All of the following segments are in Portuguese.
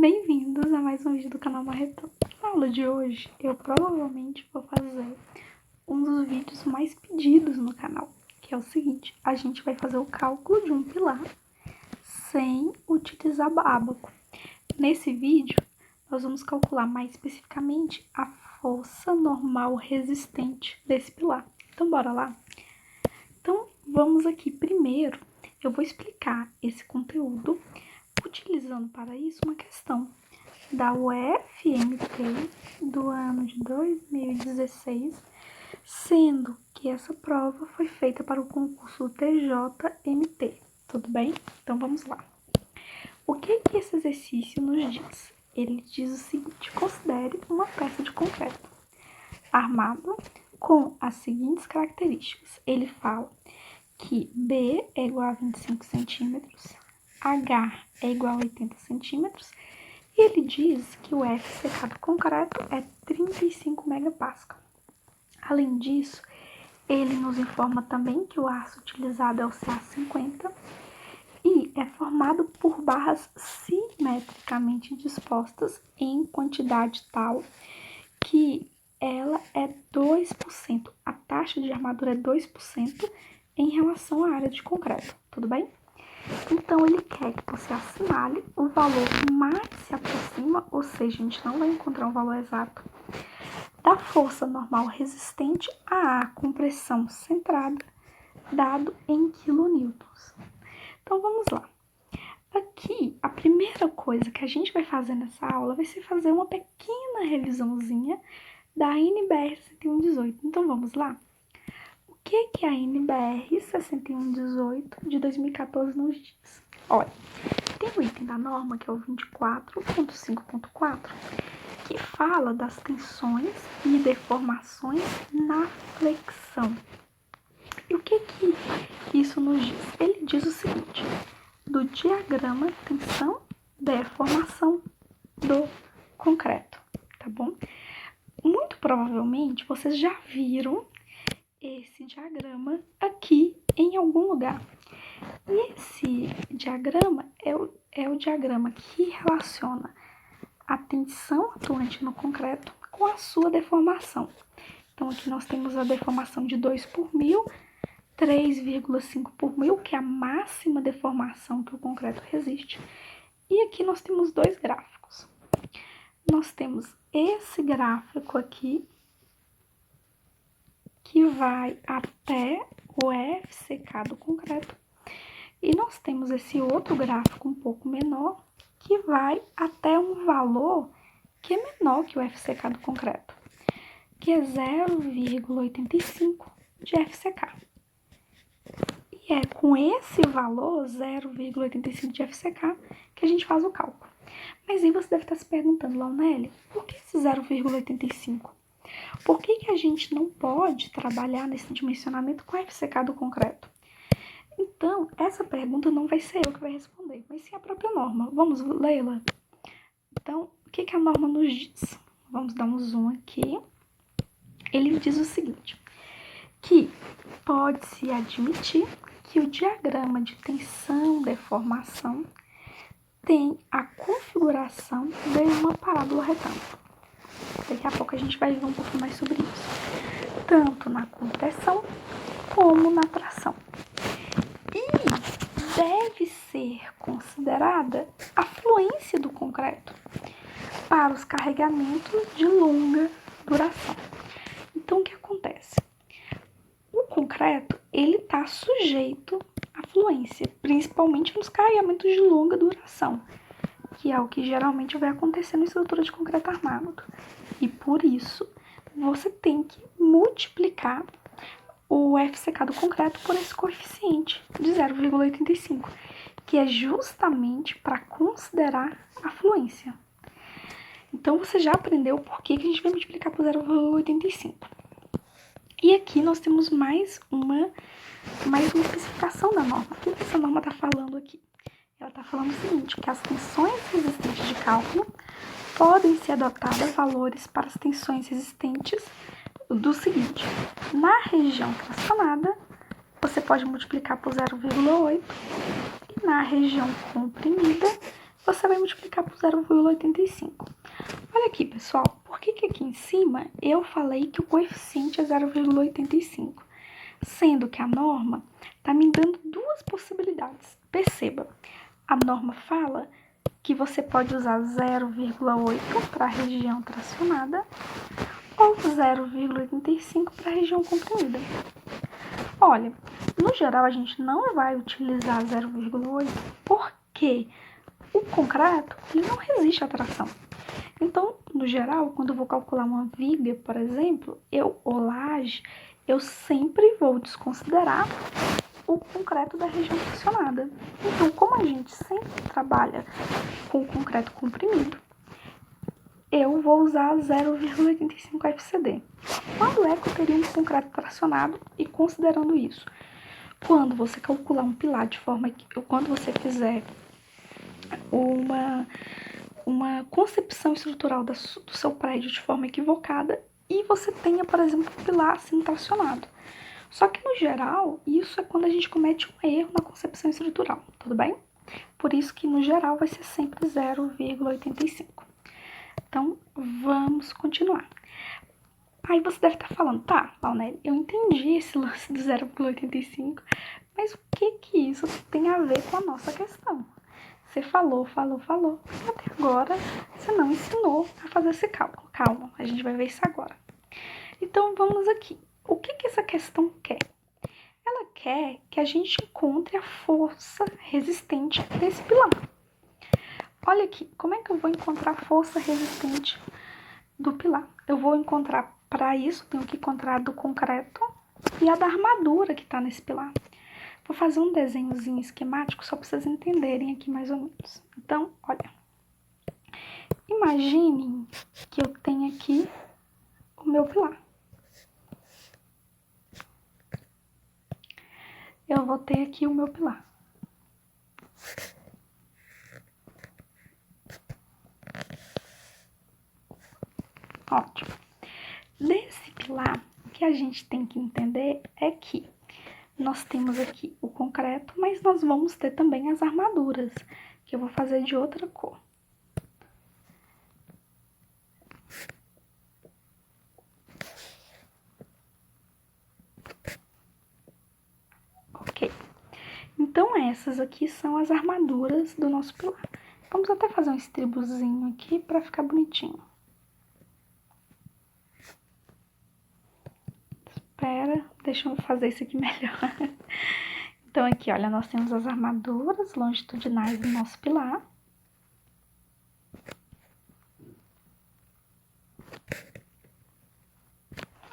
Bem-vindos a mais um vídeo do canal Marretão. Na aula de hoje, eu provavelmente vou fazer um dos vídeos mais pedidos no canal, que é o seguinte: a gente vai fazer o cálculo de um pilar sem utilizar ábaco. Nesse vídeo, nós vamos calcular mais especificamente a força normal resistente desse pilar. Então, bora lá? Então, vamos aqui. Primeiro, eu vou explicar esse conteúdo utilizando para isso uma questão da UFMT do ano de 2016, sendo que essa prova foi feita para o concurso TJMT, tudo bem? Então vamos lá. O que esse exercício nos diz? Ele diz o seguinte: considere uma peça de concreto armada com as seguintes características. Ele fala que B é igual a 25 centímetros, H é igual a 80 centímetros, e ele diz que o FCK do concreto é 35 megapascal. Além disso, ele nos informa também que o aço utilizado é o CA50 e é formado por barras simetricamente dispostas em quantidade tal que ela é 2%, a taxa de armadura é 2% em relação à área de concreto, tudo bem? Então, ele quer que você assinale o valor mais se aproxima, ou seja, a gente não vai encontrar um valor exato, da força normal resistente à compressão centrada, dado em quilonewtons. Então, vamos lá. Aqui, a primeira coisa que a gente vai fazer nessa aula vai ser fazer uma pequena revisãozinha da NBR 6118. Então, vamos lá? O que a NBR 6118 de 2014 nos diz? Olha, tem o item da norma, que é o 24.5.4, que fala das tensões e deformações na flexão. E o que isso nos diz? Ele diz o seguinte: do diagrama tensão, deformação do concreto, tá bom? Muito provavelmente vocês já viram esse diagrama aqui em algum lugar. E esse diagrama é o diagrama que relaciona a tensão atuante no concreto com a sua deformação. Então, aqui nós temos a deformação de 2 por mil, 3,5 por mil, que é a máxima deformação que o concreto resiste. E aqui nós temos dois gráficos. Nós temos esse gráfico aqui, que vai até o FCK do concreto. E nós temos esse outro gráfico um pouco menor, que vai até um valor que é menor que o FCK do concreto, que é 0,85 de FCK. E é com esse valor, 0,85 de FCK, que a gente faz o cálculo. Mas aí você deve estar se perguntando, Launelli, por que esse 0,85? Por que a gente não pode trabalhar nesse dimensionamento com a FCK do concreto? Então, essa pergunta não vai ser eu que vai responder, mas sim a própria norma. Vamos lê-la? Então, o que a norma nos diz? Vamos dar um zoom aqui. Ele diz o seguinte: que pode-se admitir que o diagrama de tensão-deformação tem a configuração de uma parábola retângulo. Daqui a pouco a gente vai ver um pouco mais sobre isso, tanto na compressão como na tração. E deve ser considerada a fluência do concreto para os carregamentos de longa duração. Então, o que acontece? O concreto, ele está sujeito à fluência, principalmente nos carregamentos de longa duração, que é o que geralmente vai acontecer na estrutura de concreto armado. E por isso, você tem que multiplicar o FCK do concreto por esse coeficiente de 0,85, que é justamente para considerar a fluência. Então, você já aprendeu por que a gente vai multiplicar por 0,85. E aqui nós temos mais uma especificação da norma. O que essa norma está falando aqui? Ela está falando o seguinte, que as tensões resistentes de cálculo podem ser adotadas valores para as tensões resistentes do seguinte: na região tracionada, você pode multiplicar por 0,8 e na região comprimida, você vai multiplicar por 0,85. Olha aqui, pessoal, por que aqui em cima eu falei que o coeficiente é 0,85? Sendo que a norma está me dando duas possibilidades. Perceba, a norma fala que você pode usar 0,8 para a região tracionada ou 0,85 para a região comprimida. Olha, no geral a gente não vai utilizar 0,8 porque o concreto ele não resiste à tração. Então, no geral, quando eu vou calcular uma viga, por exemplo, ou laje, eu sempre vou desconsiderar o concreto da região tracionada. Então, como a gente sempre trabalha com concreto comprimido, eu vou usar 0,85 FCD. Quando é que eu teria um concreto tracionado e considerando isso? Quando você calcular um pilar de forma que, quando você fizer uma concepção estrutural do seu prédio de forma equivocada e você tenha, por exemplo, um pilar assim tracionado. Só que, no geral, isso é quando a gente comete um erro na concepção estrutural, tudo bem? Por isso que, no geral, vai ser sempre 0,85. Então, vamos continuar. Aí você deve estar falando, tá, Launelli, eu entendi esse lance do 0,85, mas o que isso tem a ver com a nossa questão? Você falou, e até agora você não ensinou a fazer esse cálculo. Calma, a gente vai ver isso agora. Então, vamos aqui. O que essa questão quer? Ela quer que a gente encontre a força resistente desse pilar. Olha aqui, como é que eu vou encontrar a força resistente do pilar? Eu vou encontrar, para isso, tenho que encontrar a do concreto e a da armadura que está nesse pilar. Vou fazer um desenhozinho esquemático só para vocês entenderem aqui mais ou menos. Então, olha. Imaginem que eu tenho aqui o meu pilar. Eu vou ter aqui o meu pilar. Ótimo. Desse pilar, o que a gente tem que entender é que nós temos aqui o concreto, mas nós vamos ter também as armaduras, que eu vou fazer de outra cor. Ok. Então, essas aqui são as armaduras do nosso pilar. Vamos até fazer um estribozinho aqui para ficar bonitinho. Espera, deixa eu fazer isso aqui melhor. Então, aqui, olha, nós temos as armaduras longitudinais do nosso pilar.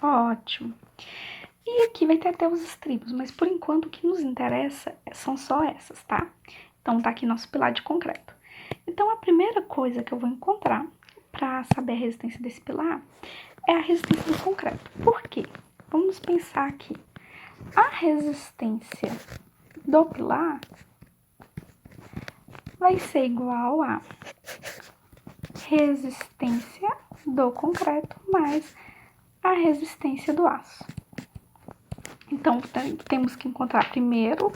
Ótimo. E aqui vai ter até os estribos, mas por enquanto o que nos interessa são só essas, tá? Então, tá aqui nosso pilar de concreto. Então, a primeira coisa que eu vou encontrar para saber a resistência desse pilar é a resistência do concreto. Por quê? Vamos pensar aqui. A resistência do pilar vai ser igual a resistência do concreto mais a resistência do aço. Então, temos que encontrar primeiro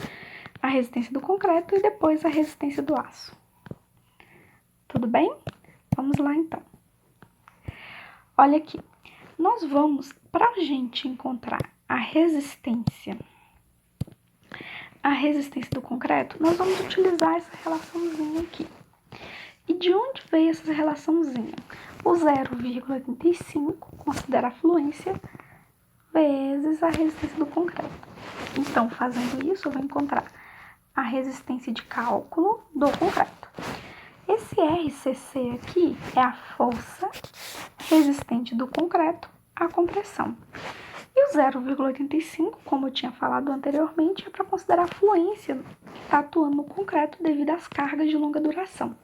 a resistência do concreto e depois a resistência do aço. Tudo bem? Vamos lá, então. Olha aqui. Nós vamos, para a gente encontrar a resistência do concreto, nós vamos utilizar essa relaçãozinha aqui. E de onde veio essa relaçãozinha? O 0,85 considera a fluência vezes a resistência do concreto. Então, fazendo isso, eu vou encontrar a resistência de cálculo do concreto. Esse RCC aqui é a força resistente do concreto à compressão. E o 0,85, como eu tinha falado anteriormente, é para considerar a fluência que está atuando no concreto devido às cargas de longa duração.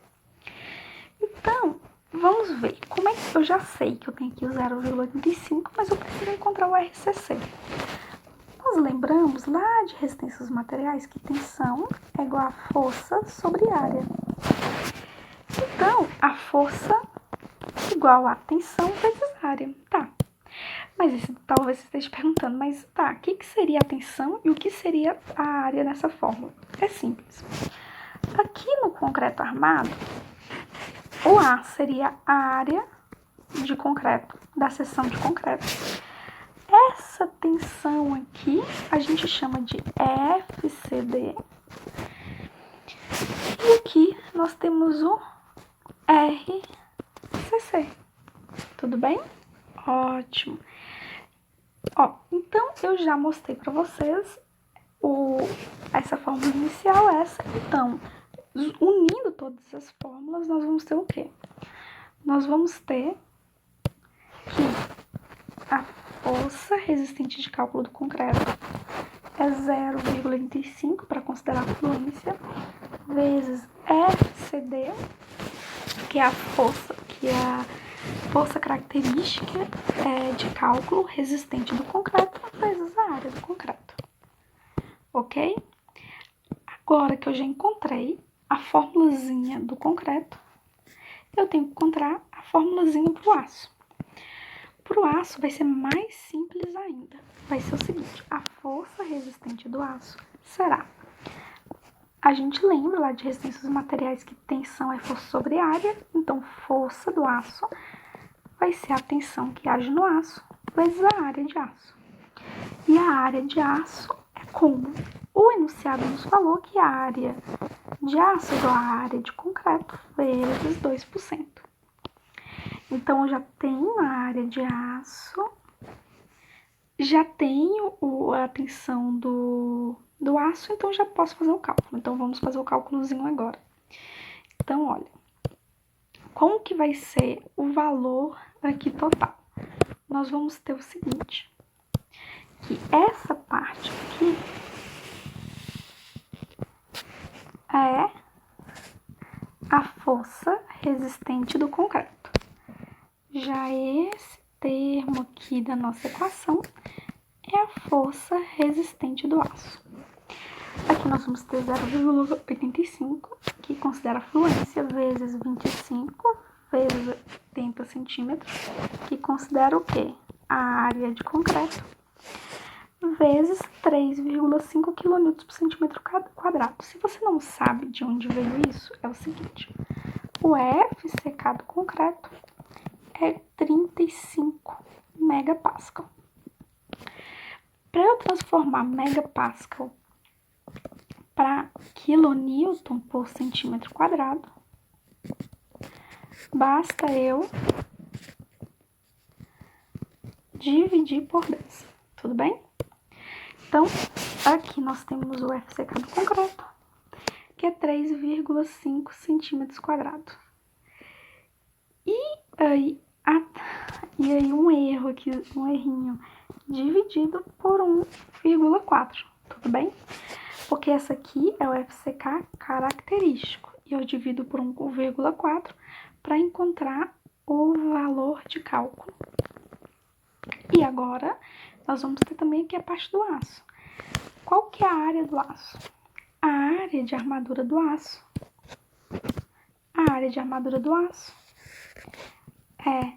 Então, vamos ver como é que eu já sei que eu tenho aqui o 0,85, mas eu preciso encontrar o RCC. Nós lembramos lá de resistência dos materiais que tensão é igual a força sobre área. Então, a força igual a tensão vezes área, tá? Mas isso, talvez você esteja perguntando, mas tá, o que seria a tensão e o que seria a área nessa fórmula? É simples. Aqui no concreto armado, o A seria a área de concreto, da seção de concreto. Essa tensão aqui a gente chama de FCD. E aqui nós temos o RCC. Tudo bem? Ótimo. Ó, então eu já mostrei para vocês essa fórmula inicial, essa. Então, unindo todas as fórmulas, nós vamos ter o quê? Nós vamos ter que a força resistente de cálculo do concreto é 0,85 para considerar a fluência, vezes FCD, que é a força característica de cálculo resistente do concreto, vezes a área do concreto. Ok? Agora que eu já encontrei a formulazinha do concreto, eu tenho que encontrar a formulazinha para o aço. Para o aço vai ser mais simples ainda. Vai ser o seguinte, a força resistente do aço será... A gente lembra lá de resistência dos materiais que tensão é força sobre área, então força do aço vai ser a tensão que age no aço, vezes a área de aço. E a área de aço é como? O enunciado nos falou que a área de aço é igual à área de concreto vezes 2%. Então, eu já tenho a área de aço, já tenho a tensão do aço, então já posso fazer o cálculo. Então, vamos fazer o cálculozinho agora. Então, olha, como que vai ser o valor aqui total? Nós vamos ter o seguinte, que essa parte aqui é a força resistente do concreto. Já esse termo aqui da nossa equação é a força resistente do aço. Aqui nós vamos ter 0,85, que considera a fluência, vezes 25, vezes 80 centímetros, que considera o quê? A área de concreto, vezes 3,5 kN por centímetro quadrado. Se você não sabe de onde veio isso, é o seguinte, o FCK do concreto é 35 megapascal. Para eu transformar megapascal para quilonewton por centímetro quadrado, basta eu dividir por 10, tudo bem? Então, aqui nós temos o FCK do concreto, que é 3,5 centímetros quadrados. E aí um erro aqui, um errinho, dividido por 1,4, tudo bem? Porque essa aqui é o FCK característico, e eu divido por 1,4 para encontrar o valor de cálculo. E agora, nós vamos ter também aqui a parte do aço. Qual que é a área do aço? A área de armadura do aço. A área de armadura do aço é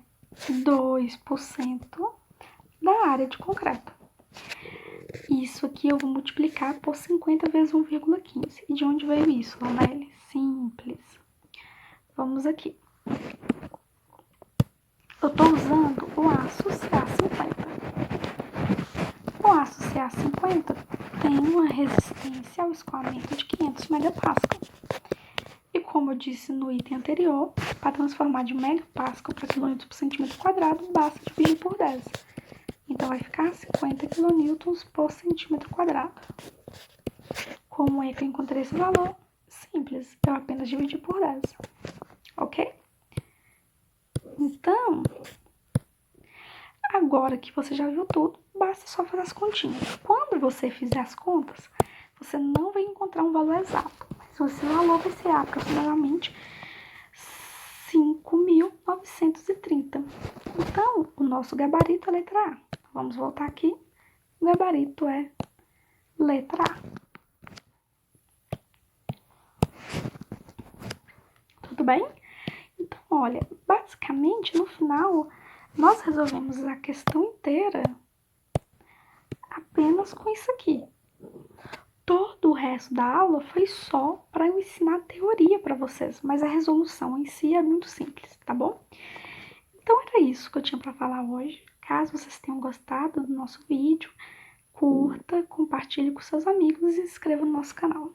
2% da área de concreto. Isso aqui eu vou multiplicar por 50 vezes 1,15. E de onde veio isso, Lonelli? Simples. Vamos aqui. Eu estou usando o aço CA50. O aço CA50 tem uma resistência ao escoamento de 500 megapascal. E como eu disse no item anterior, para transformar de megapascal para quilômetros por centímetro quadrado, basta dividir por 10. Então, vai ficar 50 quilonewtons por centímetro quadrado. Como é que eu encontrei esse valor? Simples, eu apenas dividi por 10, ok? Então, agora que você já viu tudo, basta só fazer as continhas. Quando você fizer as contas, você não vai encontrar um valor exato, mas esse valor vai ser aproximadamente 5.930. Então, o nosso gabarito é a letra A. Vamos voltar aqui. O gabarito é letra A. Tudo bem? Então, olha, basicamente, no final, nós resolvemos a questão inteira apenas com isso aqui. todo o resto da aula foi só para eu ensinar teoria para vocês, mas a resolução em si é muito simples, tá bom? Então era isso que eu tinha para falar hoje. Caso vocês tenham gostado do nosso vídeo, curta, compartilhe com seus amigos e se inscreva no nosso canal.